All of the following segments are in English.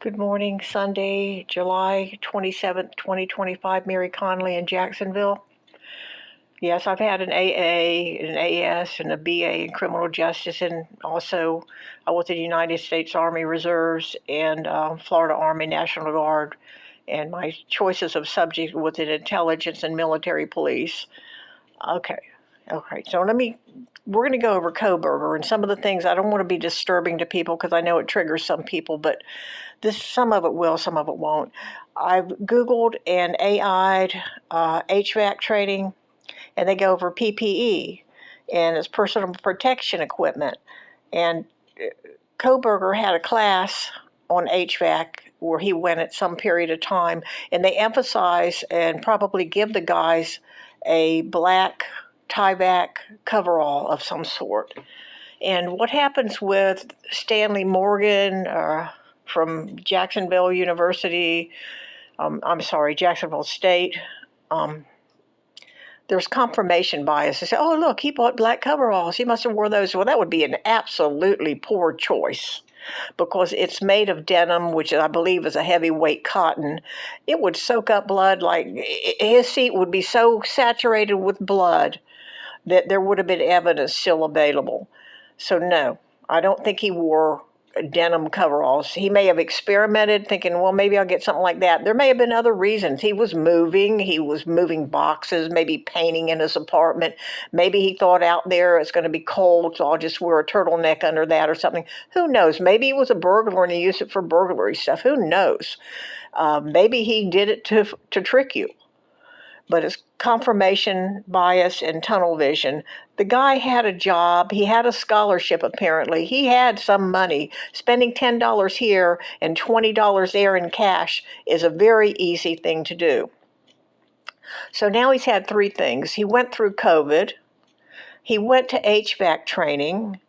Good morning, Sunday, July 27th, 2025, Mary Conley in Jacksonville. Yes, I've had an AA, an AS, and a BA in criminal justice, and also I was in the United States Army Reserves and Florida Army National Guard, and my choices of subject was in intelligence and military police. Okay, so we're going to go over Kohberger and some of the things. I don't want to be disturbing to people because I know it triggers some people, but some of it will, some of it won't. I've Googled and AI'd HVAC training, and they go over PPE, and it's personal protection equipment. And Kohberger had a class on HVAC where he went at some period of time, and they emphasize and probably give the guys a black Tyvek coverall of some sort. And what happens with Stanley Morgan from Jacksonville University, Jacksonville State, there's confirmation bias. They say, oh, look, he bought black coveralls. He must have wore those. Well, that would be an absolutely poor choice because it's made of denim, which I believe is a heavyweight cotton. It would soak up blood. Like his seat would be so saturated with blood that there would have been evidence still available. So no, I don't think he wore denim coveralls. He may have experimented thinking, well, maybe I'll get something like that. There may have been other reasons. He was moving boxes, maybe painting in his apartment. Maybe he thought out there it's going to be cold, so I'll just wear a turtleneck under that or something. Who knows? Maybe he was a burglar and he used it for burglary stuff. Who knows? Maybe he did it to trick you. But it's confirmation bias and tunnel vision. The guy had a job. He had a scholarship, apparently. He had some money. Spending $10 here and $20 there in cash is a very easy thing to do. So now he's had three things. He went through COVID. He went to HVAC training.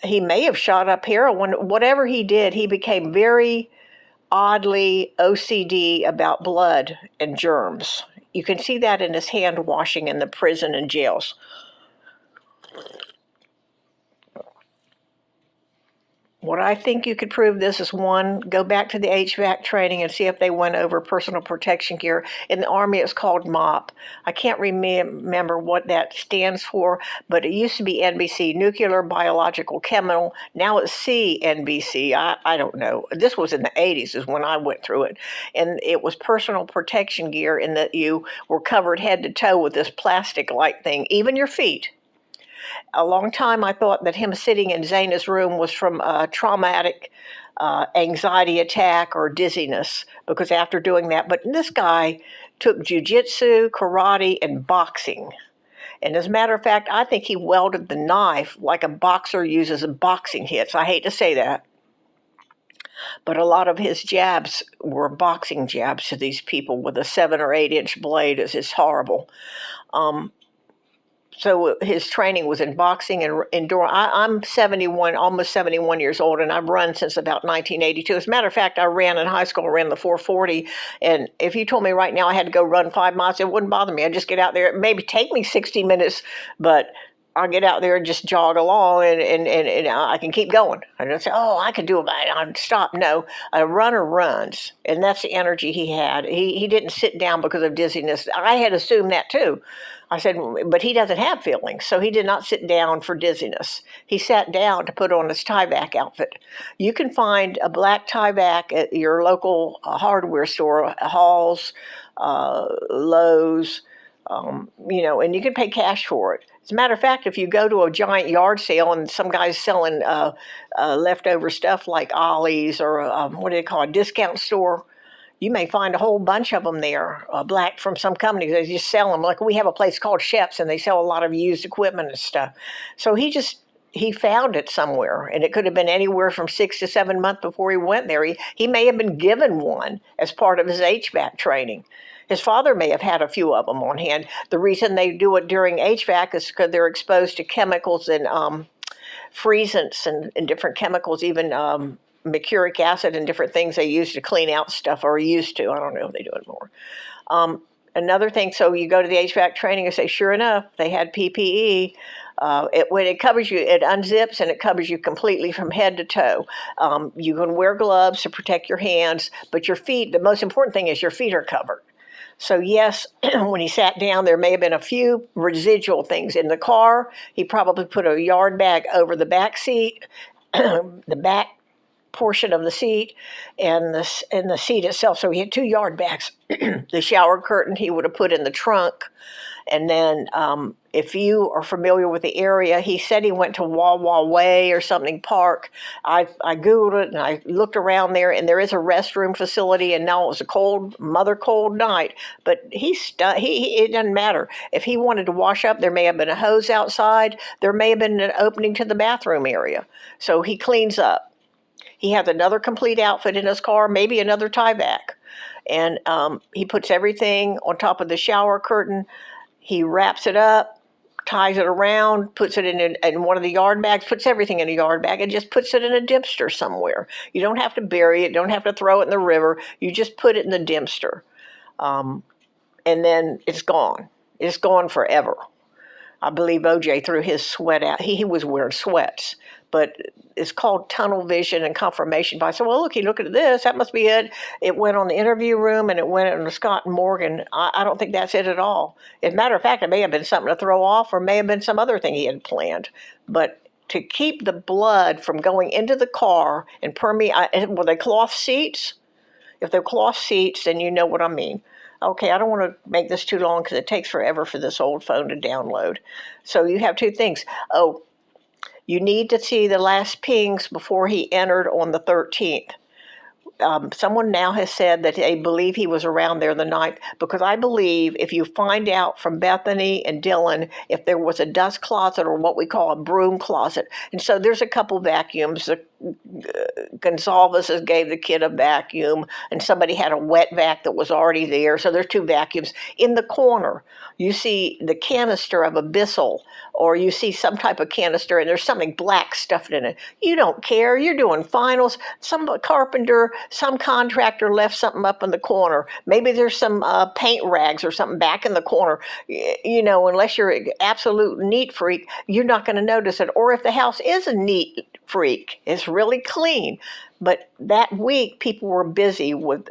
He may have shot up heroin. Whatever he did, he became very oddly OCD about blood and germs. You can see that in his hand washing in the prison and jails. What I think you could prove this is, one, go back to the HVAC training and see if they went over personal protection gear. In the Army, it's called MOPP. I can't remember what that stands for, but it used to be NBC, Nuclear, Biological, Chemical. Now it's CNBC. I don't know. This was in the 80s is when I went through it. And it was personal protection gear in that you were covered head to toe with this plastic-like thing, even your feet. A long time I thought that him sitting in Zaina's room was from a traumatic anxiety attack or dizziness, because after doing that, but this guy took jujitsu, karate, and boxing. And as a matter of fact, I think he welded the knife like a boxer uses in boxing hits. I hate to say that. But a lot of his jabs were boxing jabs to these people with a 7 or 8 inch blade. It's horrible. So his training was in boxing and indoor. I'm 71, almost 71 years old, and I've run since about 1982. As a matter of fact, I ran in high school, ran the 440, and if you told me right now I had to go run 5 miles, it wouldn't bother me. I'd just get out there. It maybe take me 60 minutes, but I'll get out there and just jog along, and I can keep going. I don't say, oh, I could do it. I'd stop. No, a runner runs, and that's the energy he had. He didn't sit down because of dizziness. I had assumed that too. I said, but he doesn't have feelings, so he did not sit down for dizziness. He sat down to put on his Tyvek outfit. You can find a black Tyvek at your local hardware store, Halls, Lowe's, and you can pay cash for it. As a matter of fact, if you go to a giant yard sale and some guy's selling leftover stuff like Ollie's or a discount store, you may find a whole bunch of them there, black from some companies. They just sell them. Like we have a place called Shep's, and they sell a lot of used equipment and stuff. So he found it somewhere, and it could have been anywhere from 6 to 7 months before he went there. He may have been given one as part of his HVAC training. His father may have had a few of them on hand. The reason they do it during HVAC is because they're exposed to chemicals and freezants and different chemicals, even mercuric acid and different things they use to clean out stuff, or used to. I don't know if they do it more. Another thing, so you go to the HVAC training and say, sure enough, they had PPE. When it covers you, it unzips and it covers you completely from head to toe. You can wear gloves to protect your hands, but your feet, the most important thing is your feet are covered. So yes, when he sat down, there may have been a few residual things in the car. He probably put a yard bag over the back seat, the back portion of the seat, and the seat itself. So he had 2 yard bags. The shower curtain he would have put in the trunk. And then if you are familiar with the area, he said he went to Wawa Way or something park. I Googled it and I looked around there, and there is a restroom facility, and now it was a cold night, but it doesn't matter. If he wanted to wash up, there may have been a hose outside. There may have been an opening to the bathroom area. So he cleans up. He has another complete outfit in his car, maybe another tie back. And he puts everything on top of the shower curtain. He wraps it up, ties it around, puts it in one of the yard bags, puts everything in a yard bag, and just puts it in a dumpster somewhere. You don't have to bury it, don't have to throw it in the river. You just put it in the dumpster. And then it's gone. It's gone forever. I believe OJ threw his sweat out. He was wearing sweats, but it's called tunnel vision and confirmation bias. So, well, look at this. That must be it. It went on the interview room and it went on to Scott and Morgan. I don't think that's it at all. As a matter of fact, it may have been something to throw off, or may have been some other thing he had planned. But to keep the blood from going into the car and permeate, were they cloth seats? If they're cloth seats, then you know what I mean. Okay, I don't want to make this too long because it takes forever for this old phone to download. So you have 2 things. Oh, you need to see the last pings before he entered on the 13th. Someone now has said that they believe he was around there the night, because I believe if you find out from Bethany and Dylan if there was a dust closet or what we call a broom closet. And so there's a couple vacuums. Gonsalves gave the kid a vacuum, and somebody had a wet vac that was already there. So there's 2 vacuums. In the corner, you see the canister of a Bissell, or you see some type of canister, and there's something black stuffed in it. You don't care. You're doing finals. Some carpenter, some contractor left something up in the corner. Maybe there's some paint rags or something back in the corner. Unless you're an absolute neat freak, you're not going to notice it. Or if the house is a neat freak, it's really clean. But that week, people were busy with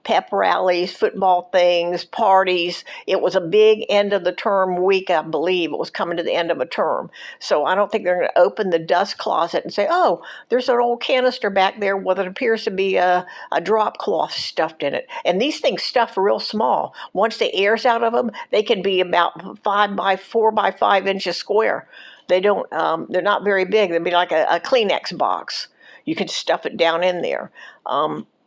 pep rallies, football things, parties. It was a big end of the term week, I believe. It was coming to the end of a term. So I don't think they're going to open the dust closet and say, oh, there's an old canister back there with what appears to be a drop cloth stuffed in it. And these things stuff real small. Once the air's out of them, they can be about 5 by 4 by 5 inches square. They're not very big. They'd be like a Kleenex box. You can stuff it down in there.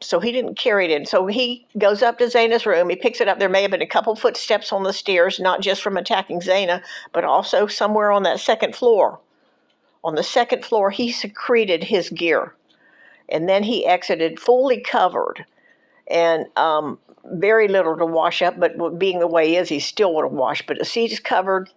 So he didn't carry it in. So he goes up to Zena's room. He picks it up. There may have been a couple footsteps on the stairs, not just from attacking Zena, but also somewhere on that second floor. On the second floor, he secreted his gear. And then he exited fully covered. And very little to wash up, but being the way he is, he still would have washed. But the seat is covered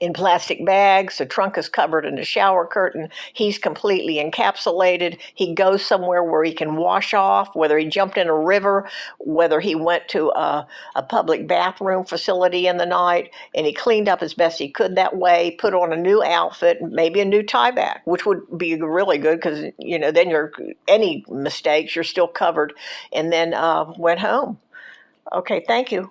in plastic bags. The trunk is covered in a shower curtain. He's completely encapsulated. He goes somewhere where he can wash off, whether he jumped in a river, whether he went to a public bathroom facility in the night, and he cleaned up as best he could that way, put on a new outfit, maybe a new tie back, which would be really good because, then any mistakes, you're still covered, and then went home. Okay, thank you.